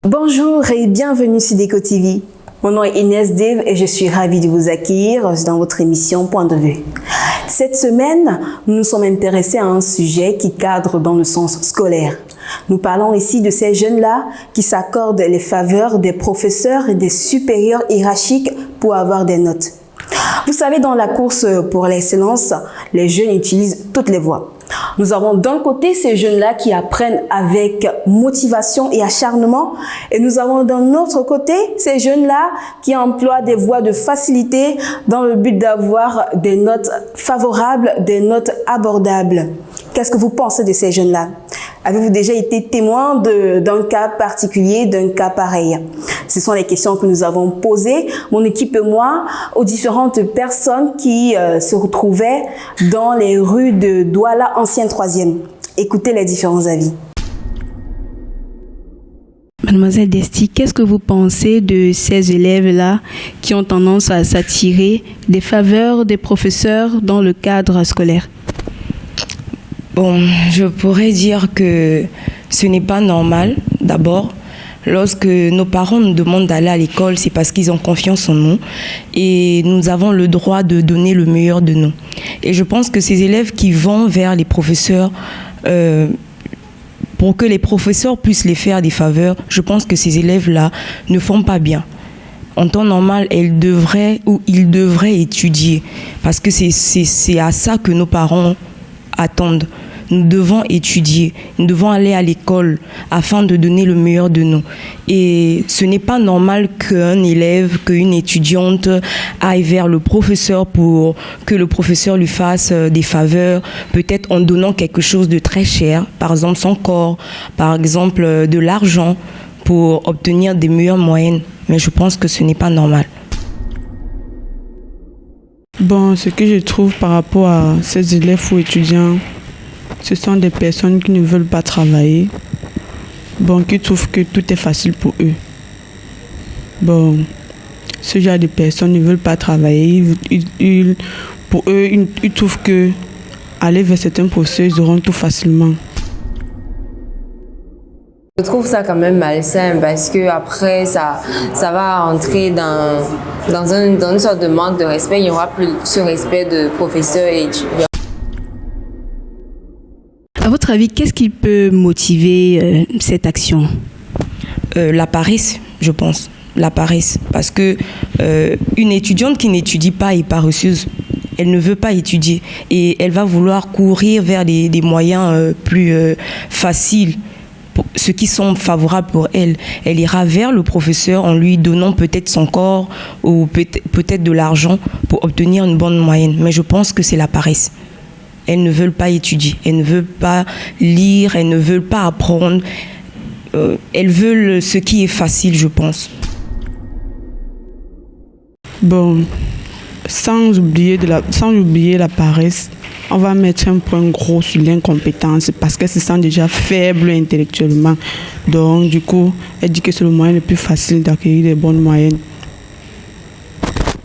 Bonjour et bienvenue sur Déco TV. Mon nom est Inès Dave et je suis ravie de vous accueillir dans votre émission Point de vue. Cette semaine, nous nous sommes intéressés à un sujet qui cadre dans le sens scolaire. Nous parlons ici de ces jeunes-là qui s'accordent les faveurs des professeurs et des supérieurs hiérarchiques pour avoir des notes. Vous savez, dans la course pour l'excellence, les jeunes utilisent toutes les voies. Nous avons d'un côté ces jeunes-là qui apprennent avec motivation et acharnement, et nous avons d'un autre côté ces jeunes-là qui emploient des voies de facilité dans le but d'avoir des notes favorables, des notes abordables. Qu'est-ce que vous pensez de ces jeunes-là? Avez-vous déjà été témoin d'un cas particulier, d'un cas pareil? Ce sont les questions que nous avons posées, mon équipe et moi, aux différentes personnes qui se retrouvaient dans les rues de Douala, ancien 3e. Écoutez les différents avis. Mademoiselle Desti, qu'est-ce que vous pensez de ces élèves-là qui ont tendance à s'attirer des faveurs des professeurs dans le cadre scolaire? Bon, je pourrais dire que ce n'est pas normal, d'abord. Lorsque nos parents nous demandent d'aller à l'école, c'est parce qu'ils ont confiance en nous et nous avons le droit de donner le meilleur de nous. Et je pense que ces élèves qui vont vers les professeurs, pour que les professeurs puissent les faire des faveurs, je pense que ces élèves-là ne font pas bien. En temps normal, ils devraient étudier parce que c'est à ça que nos parents attendent. Nous devons étudier, nous devons aller à l'école afin de donner le meilleur de nous. Et ce n'est pas normal qu'un élève, qu'une étudiante aille vers le professeur pour que le professeur lui fasse des faveurs, peut-être en donnant quelque chose de très cher, par exemple son corps, par exemple de l'argent, pour obtenir des meilleures moyennes. Mais je pense que ce n'est pas normal. Bon, ce que je trouve par rapport à ces élèves ou étudiants, ce sont des personnes qui ne veulent pas travailler, bon, qui trouvent que tout est facile pour eux. Bon, ce genre de personnes ne veulent pas travailler. Pour eux, ils trouvent que aller vers certains professeurs, ils auront tout facilement. Je trouve ça quand même malsain parce que après ça va entrer dans une sorte de manque de respect. Il n'y aura plus ce respect de professeurs et étudiants. À votre avis, qu'est-ce qui peut motiver cette action? La paresse, je pense. La paresse. Parce que une étudiante qui n'étudie pas est paresseuse. Elle ne veut pas étudier. Et elle va vouloir courir vers des moyens plus faciles, ceux qui sont favorables pour elle. Elle ira vers le professeur en lui donnant peut-être son corps ou peut-être de l'argent pour obtenir une bonne moyenne. Mais je pense que c'est la paresse. Elles ne veulent pas étudier, elles ne veulent pas lire, elles ne veulent pas apprendre. Elles veulent ce qui est facile, je pense. Bon, sans oublier la paresse, on va mettre un point gros sur l'incompétence parce qu'elles se sentent déjà faibles intellectuellement. Donc, du coup, elle dit que c'est le moyen le plus facile d'acquérir des bonnes moyennes.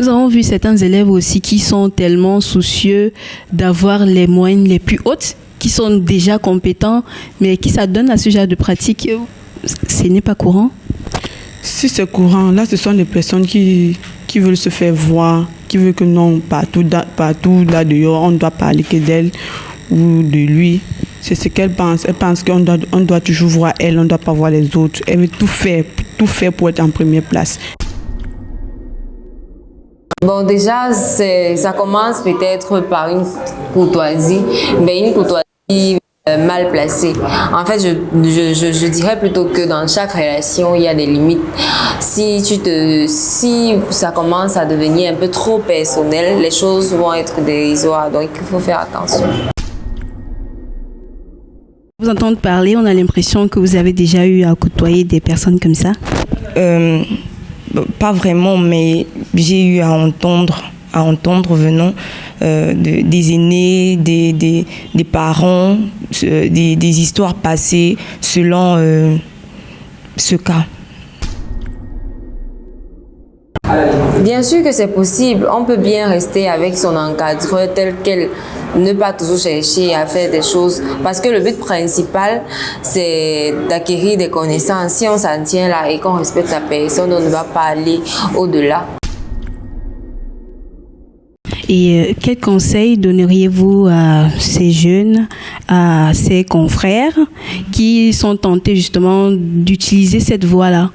Nous avons vu certains élèves aussi qui sont tellement soucieux d'avoir les moyennes les plus hautes, qui sont déjà compétents, mais qui s'adonnent à ce genre de pratique. Ce n'est pas courant. Si c'est courant, là, ce sont des personnes qui veulent se faire voir, qui veulent que non, partout là dehors, on ne doit parler que d'elle ou de lui. C'est ce qu'elle pense. Elle pense qu'on doit toujours voir elle, on ne doit pas voir les autres. Elle veut tout faire pour être en première place. Bon, déjà, ça commence peut-être par une courtoisie, mais une courtoisie mal placée. En fait, je dirais plutôt que dans chaque relation, il y a des limites. Si ça commence à devenir un peu trop personnel, les choses vont être dérisoires. Donc, il faut faire attention. Vous entendez parler, on a l'impression que vous avez déjà eu à côtoyer des personnes comme ça? Pas vraiment, mais j'ai eu à entendre venant des aînés, des parents, des histoires passées selon ce cas. Bien sûr que c'est possible. On peut bien rester avec son encadreur tel quel, ne pas toujours chercher à faire des choses. Parce que le but principal, c'est d'acquérir des connaissances. Si on s'en tient là et qu'on respecte sa personne, on ne va pas aller au-delà. Et quels conseils donneriez-vous à ces jeunes, à ces confrères qui sont tentés justement d'utiliser cette voie-là?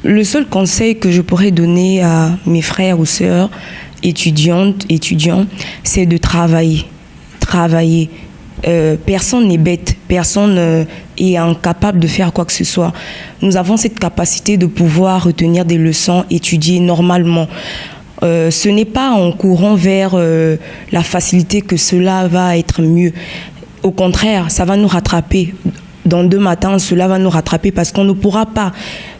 Le seul conseil que je pourrais donner à mes frères ou sœurs étudiants, c'est de travailler. Personne n'est bête, personne est incapable de faire quoi que ce soit. Nous avons cette capacité de pouvoir retenir des leçons, étudier normalement. Ce n'est pas en courant vers la facilité que cela va être mieux. Au contraire, ça va nous rattraper. Dans 2 matins, cela va nous rattraper parce qu'on ne pourra pas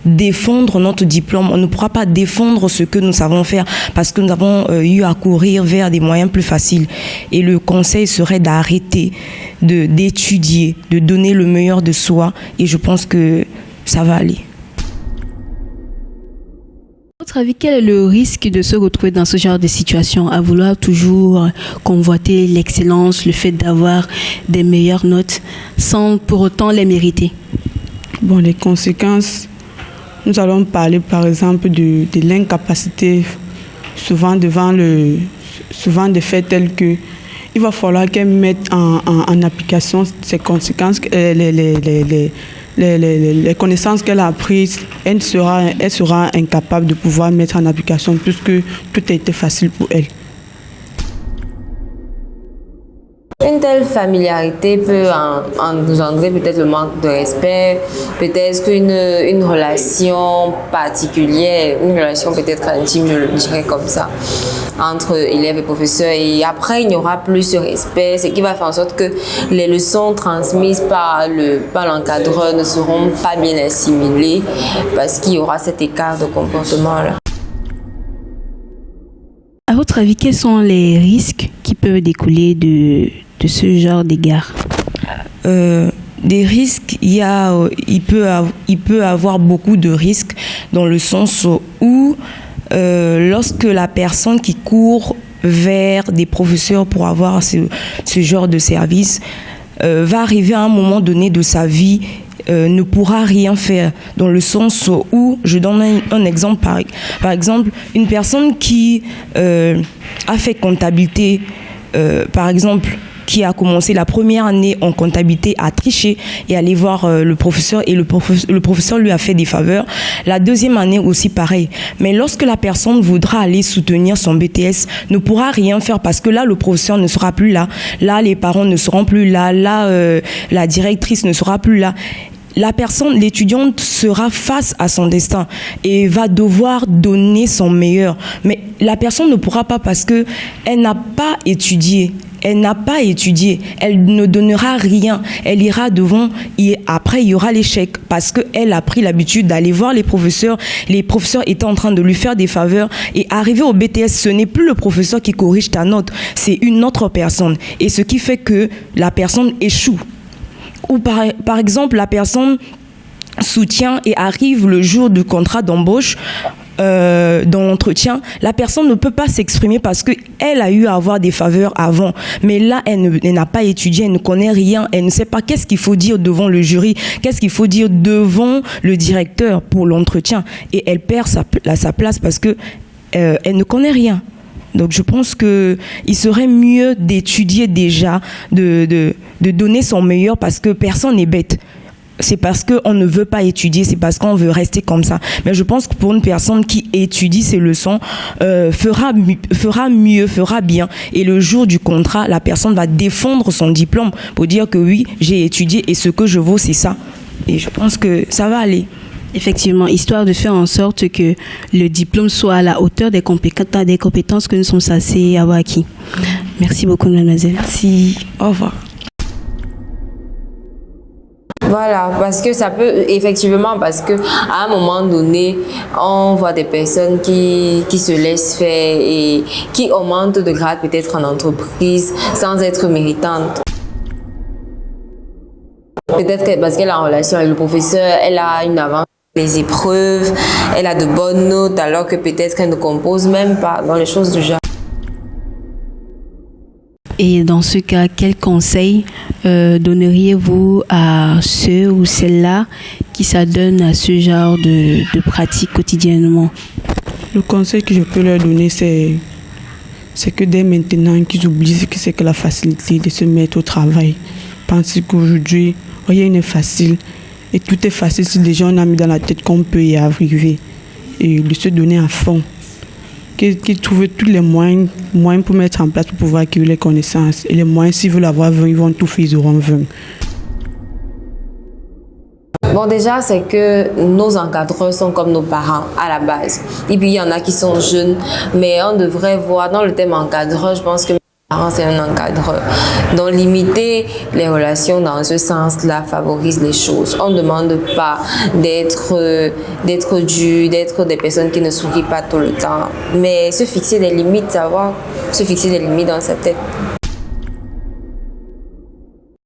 défendre notre diplôme, on ne pourra pas défendre ce que nous savons faire parce que nous avons eu à courir vers des moyens plus faciles. Et le conseil serait d'arrêter d'étudier, de donner le meilleur de soi et je pense que ça va aller. À votre avis, quel est le risque de se retrouver dans ce genre de situation, à vouloir toujours convoiter l'excellence, le fait d'avoir des meilleures notes sans pour autant les mériter? Bon, les conséquences, nous allons parler par exemple de l'incapacité, souvent des faits tels que il va falloir qu'elle mette en application ces conséquences, les connaissances qu'elle a apprises, elle sera incapable de pouvoir mettre en application puisque tout a été facile pour elle. Une telle familiarité peut engendrer peut-être le manque de respect, peut-être qu'une relation particulière, une relation peut-être intime, je le dirais comme ça, entre élèves et professeurs. Et après, il n'y aura plus ce respect, ce qui va faire en sorte que les leçons transmises par l'encadreur ne seront pas bien assimilées parce qu'il y aura cet écart de comportement-là. À votre avis, quels sont les risques qui peuvent découler de ce genre d'égard? Des risques, il peut avoir beaucoup de risques dans le sens où lorsque la personne qui court vers des professeurs pour avoir ce genre de service va arriver à un moment donné de sa vie, ne pourra rien faire, dans le sens où, je donne un exemple, par exemple, une personne qui a fait comptabilité, par exemple, qui a commencé la première année en comptabilité à tricher et aller voir le professeur et le professeur lui a fait des faveurs. La deuxième année aussi pareil. Mais lorsque la personne voudra aller soutenir son BTS, ne pourra rien faire parce que là, le professeur ne sera plus là. Là, les parents ne seront plus là. Là, la directrice ne sera plus là. L'étudiante sera face à son destin et va devoir donner son meilleur. Mais la personne ne pourra pas parce que elle n'a pas étudié. Elle n'a pas étudié, elle ne donnera rien, elle ira devant et après il y aura l'échec parce qu'elle a pris l'habitude d'aller voir les professeurs étaient en train de lui faire des faveurs et arrivé au BTS, ce n'est plus le professeur qui corrige ta note, c'est une autre personne et ce qui fait que la personne échoue. Ou par exemple, la personne soutient et arrive le jour du contrat d'embauche, dans l'entretien, la personne ne peut pas s'exprimer parce qu'elle a eu à avoir des faveurs avant. Mais là, elle n'a pas étudié, elle ne connaît rien, elle ne sait pas qu'est-ce qu'il faut dire devant le jury, qu'est-ce qu'il faut dire devant le directeur pour l'entretien. Et elle perd sa place parce que elle ne connaît rien. Donc je pense qu'il serait mieux d'étudier déjà, de donner son meilleur parce que personne n'est bête. C'est parce qu'on ne veut pas étudier, c'est parce qu'on veut rester comme ça. Mais je pense que pour une personne qui étudie ses leçons, fera mieux, fera bien. Et le jour du contrat, la personne va défendre son diplôme pour dire que oui, j'ai étudié et ce que je vaux, c'est ça. Et je pense que ça va aller. Effectivement, histoire de faire en sorte que le diplôme soit à la hauteur des compétences que nous sommes censés avoir acquis. Merci beaucoup, mademoiselle. Merci. Au revoir. Voilà, parce que ça peut, effectivement, parce que à un moment donné, on voit des personnes qui se laissent faire et qui augmentent de grade peut-être en entreprise sans être méritantes. Peut-être que parce qu'elle est en relation avec le professeur, elle a une avance les épreuves, elle a de bonnes notes alors que peut-être qu'elle ne compose même pas dans les choses du genre. Et dans ce cas, quel conseil donneriez-vous à ceux ou celles-là qui s'adonnent à ce genre de pratique quotidiennement? Le conseil que je peux leur donner, c'est que dès maintenant, qu'ils oublient ce que c'est que la facilité de se mettre au travail. Pensez qu'aujourd'hui, rien n'est facile. Et tout est facile si déjà on a mis dans la tête qu'on peut y arriver. Et de se donner à fond. Qu'ils trouvent tous les moyens pour mettre en place pour pouvoir acquérir les connaissances. Et les moyens, s'ils veulent avoir 20, ils vont tout faire, ils auront 20. Bon, déjà, c'est que nos encadreurs sont comme nos parents à la base. Et puis, il y en a qui sont jeunes, mais on devrait voir dans le thème encadreur, je pense que mes parents, c'est un encadreur. Donc, limiter les relations dans ce sens-là favorise les choses. On ne demande pas d'être dur, d'être des personnes qui ne sourient pas tout le temps, mais se fixer des limites, savoir se fixer des limites dans sa tête.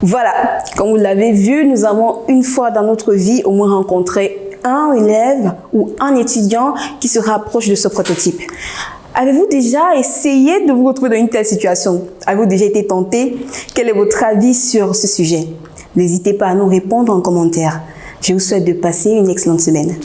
Voilà, comme vous l'avez vu, nous avons une fois dans notre vie au moins rencontré un élève ou un étudiant qui se rapproche de ce prototype. Avez-vous déjà essayé de vous retrouver dans une telle situation? Avez-vous déjà été tenté? Quel est votre avis sur ce sujet? N'hésitez pas à nous répondre en commentaire. Je vous souhaite de passer une excellente semaine.